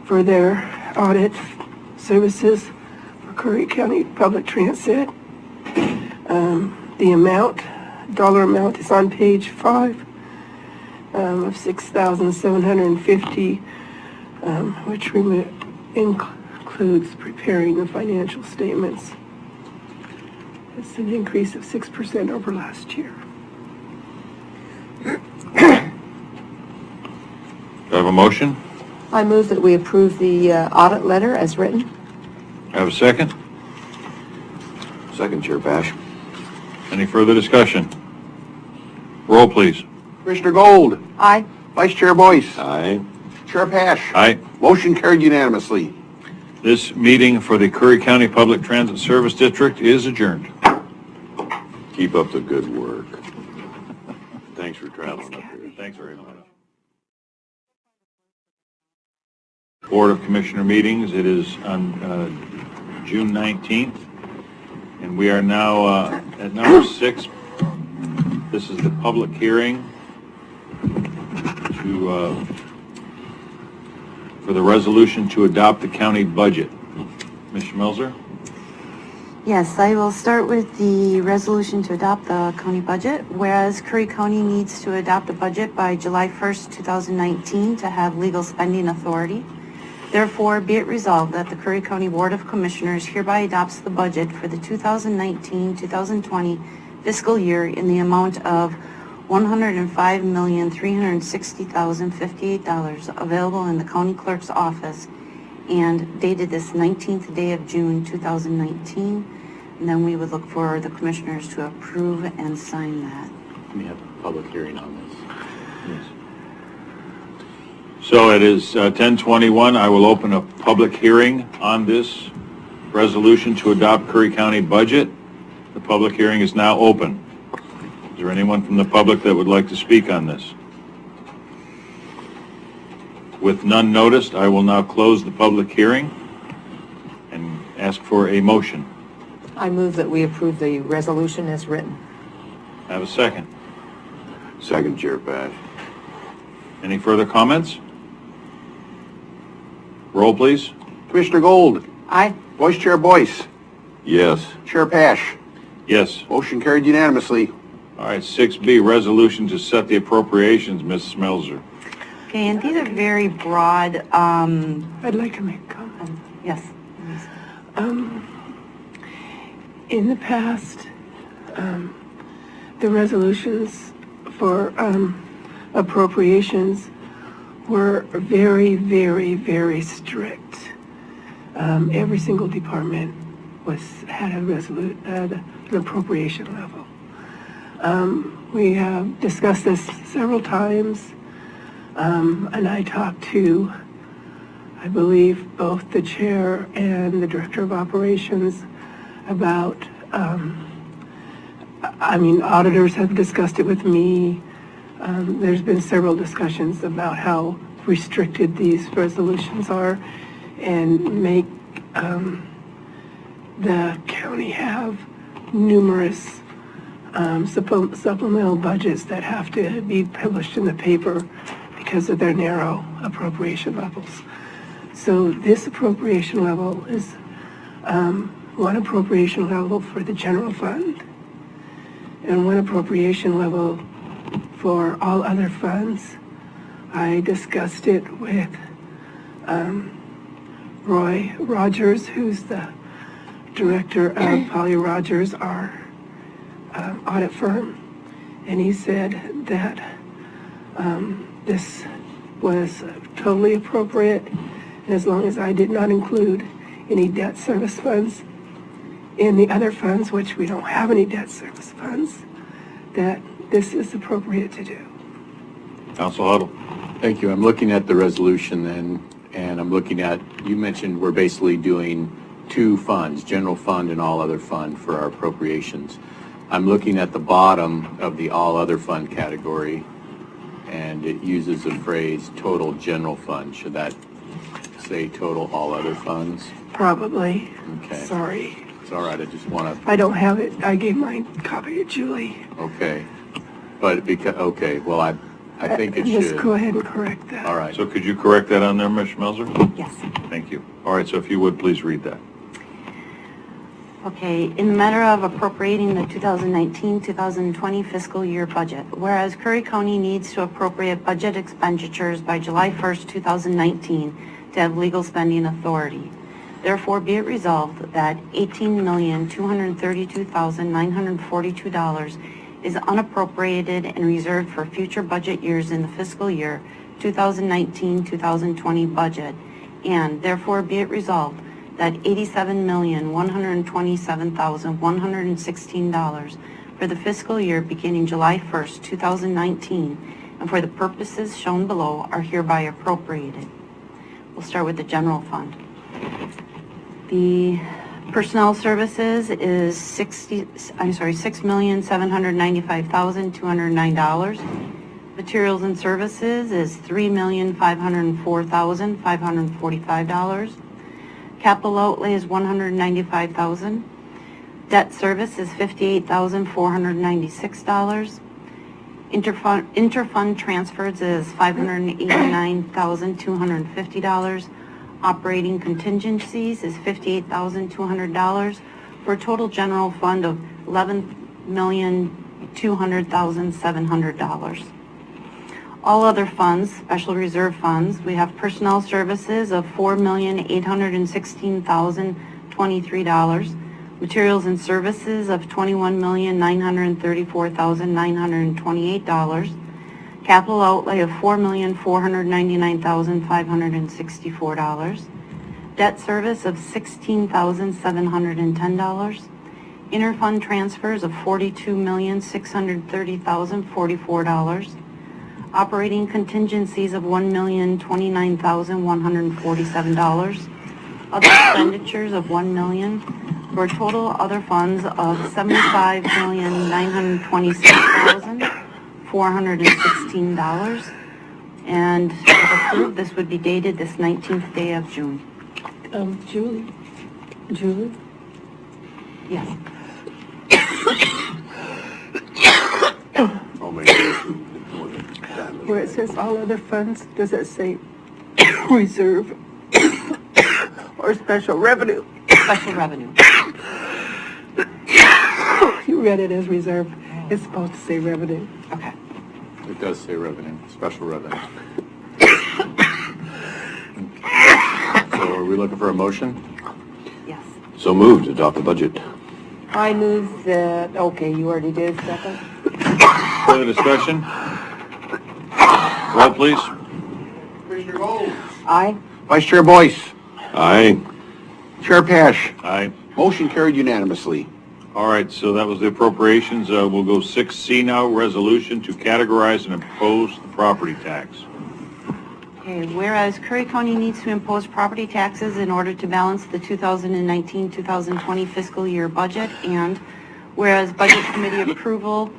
for their audit services for Curry County Public Transit. The dollar amount is on page 5 of $6,750, which includes preparing the financial statements. It's an increase of 6% over last year. Do I have a motion? I move that we approve the audit letter as written. Do I have a second? Second, Chair Pash. Any further discussion? Roll, please. Commissioner Gold, Aye. Vice Chair Boyce, Aye. Chair Pash. Aye. Motion carried unanimously. This meeting for the Curry County Public Transit Service District is adjourned. Keep up the good work. Thanks for traveling up here. Thanks very much. Board of Commissioner meetings, it is on June 19th, and we are now at number 6. This is the public hearing for the resolution to adopt the county budget. Ms. Schmelzer? Yes, I will start with the resolution to adopt the county budget. Whereas Curry County needs to adopt a budget by July 1st, 2019 to have legal spending authority. Therefore, be it resolved that the Curry County Board of Commissioners hereby adopts the budget for the 2019-2020 fiscal year in the amount of $105,360,058 available in the county clerk's office and dated this 19th day of June 2019. And then we would look for the commissioners to approve and sign that. We have a public hearing on this. So it is 10:21. I will open a public hearing on this resolution to adopt Curry County budget. The public hearing is now open. Is there anyone from the public that would like to speak on this? With none noticed, I will now close the public hearing and ask for a motion. I move that we approve the resolution as written. Have a second. Second, Chair Pash. Any further comments? Roll, please. Commissioner Gold, Aye. Vice Chair Boyce, Yes. Chair Pash. Yes. Motion carried unanimously. All right, 6B, resolution to set the appropriations, Mrs. Melzer. Okay, and these are very broad, I'd like to make a comment. yes. In the past, the resolutions for appropriations were very, very, very strict. Every single department had an appropriation level. We have discussed this several times, and I talked to, I believe, both the chair and the director of operations about, auditors have discussed it with me. There's been several discussions about how restricted these resolutions are and make the county have numerous supplemental budgets that have to be published in the paper because of their narrow appropriation levels. So this appropriation level is one appropriation level for the general fund and one appropriation level for all other funds. I discussed it with Roy Rogers, who's the director of Polly Rogers, our audit firm, and he said that this was totally appropriate, and as long as I did not include any debt service funds in the other funds, which we don't have any debt service funds, that this is appropriate to do. Council Huddle. Thank you. I'm looking at the resolution then, and I'm looking at, you mentioned we're basically doing two funds, general fund and all other fund for our appropriations. I'm looking at the bottom of the all other fund category, and it uses the phrase total general fund. Should that say total all other funds? Probably. Okay. Sorry. It's all right. I just want to, I don't have it. I gave my copy to Julie. okay. But because, okay, well, I think it Just go should. ahead and correct that. All right. So could you correct that on there, Ms. Melzer? Yes. Thank you. All right, so if you would, please read that. Okay, in the matter of appropriating the 2019-2020 fiscal year budget, whereas Curry County needs to appropriate budget expenditures by July 1st, 2019 to have legal spending authority. Therefore, be it resolved that $18,232,942 is unappropriated and reserved for future budget years in the fiscal year 2019-2020 budget, and therefore be it resolved that $87,127,116 for the fiscal year beginning July 1st, 2019, and for the purposes shown below are hereby appropriated. We'll start with the general fund. The personnel services is $6,795,209. Materials and services is $3,504,545. Capital outlay is $195,000. Debt service is $58,496. Interfund transfers is $589,250. Operating contingencies is $58,200 for a total general fund of $11,200,700. All other funds, special reserve funds, we have personnel services of $4,816,023, materials and services of $21,934,928, capital outlay of $4,499,564, debt service of $16,710, interfund transfers of $42,630,044, operating contingencies of $1,029,147, other expenditures of $1 million, for a total other funds of $75,926,416. And if approved, this would be dated this 19th day of June. Julie? Yes. Oh, my God. Where it says all other funds, does it say reserve or special revenue? Special revenue. You read it as reserve. It's supposed to say revenue. Okay. It does say revenue, special revenue. So are we looking for a motion? Yes. So moved to adopt the budget. I move that, okay, you already did, second? Further discussion? Roll, please. Commissioner Gold. Aye. Vice Chair Boyce. Aye. Chair Pash. Aye. Motion carried unanimously. All right, so that was the appropriations. We'll go 6C now, resolution to categorize and impose the property tax. Okay, whereas Curry County needs to impose property taxes in order to balance the 2019-2020 fiscal year budget, and whereas Budget Committee approved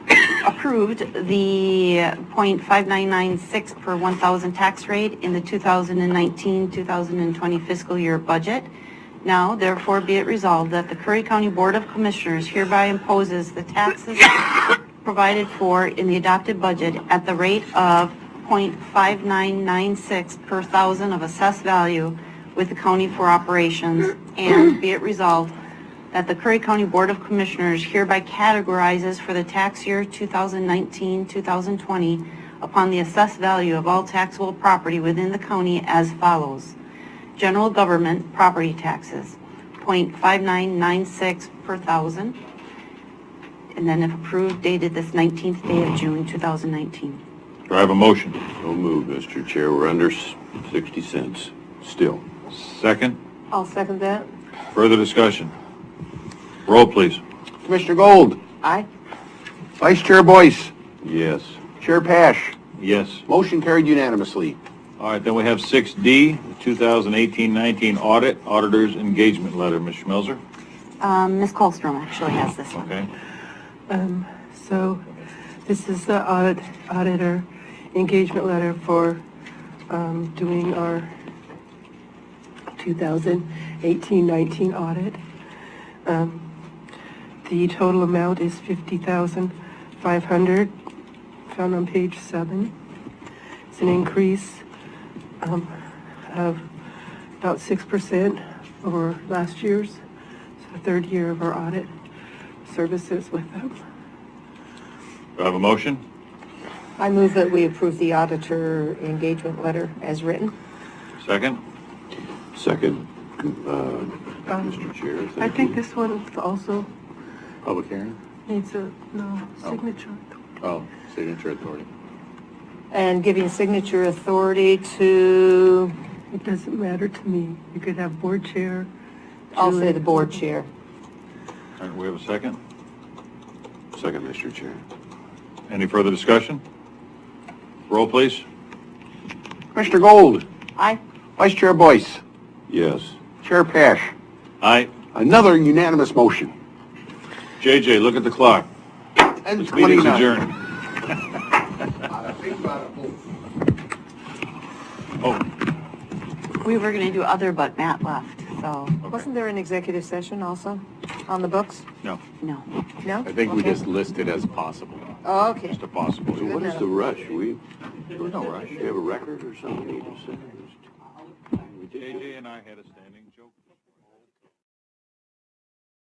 the .5996 per 1,000 tax rate in the 2019-2020 fiscal year budget, now therefore be it resolved that the Curry County Board of Commissioners hereby imposes the taxes provided for in the adopted budget at the rate of .5996 per thousand of assessed value with the county for operations, and be it resolved that the Curry County Board of Commissioners hereby categorizes for the tax year 2019-2020 upon the assessed value of all taxable property within the county as follows. General government property taxes, .5996 per thousand, and then if approved, dated this 19th day of June 2019. Do I have a motion? So moved, Mr. Chair. We're under 60 cents still. Second? I'll second that. Further discussion? Roll, please. Commissioner Gold. Aye. Vice Chair Boyce. Yes. Chair Pash. Yes. Motion carried unanimously. All right, then we have 6D, the 2018-19 audit, auditor's engagement letter. Ms. Schmelzer? Ms. Colstrom actually has this one. Okay. So this is the auditor engagement letter for doing our 2018-19 audit. The total amount is $50,500, found on page 7. It's an increase of about 6% over last year's. It's the third year of our audit services with them. Do I have a motion? I move that we approve the auditor engagement letter as written. Second? Second, Mr. Chair. I think this one also Public hearing? needs a signature. Oh, signature authority. And giving signature authority to, It doesn't matter to me. You could have board chair. I'll say Julie. the board chair. All right, we have a second? Second, Mr. Chair. Any further discussion? Roll, please. Commissioner Gold. Aye. Vice Chair Boyce. Yes. Chair Pash. Aye. Another unanimous motion. JJ, look at the clock. And This meeting's 29. adjourned. Oh, We were going to do other, but Matt left, so Wasn't there an executive session also on the books? no, no. No? I think we Okay. just listed as possible. Oh, okay. just a possible. So what is the rush? There's no rush. Do you have a record or something you need to say? JJ and I had a stand.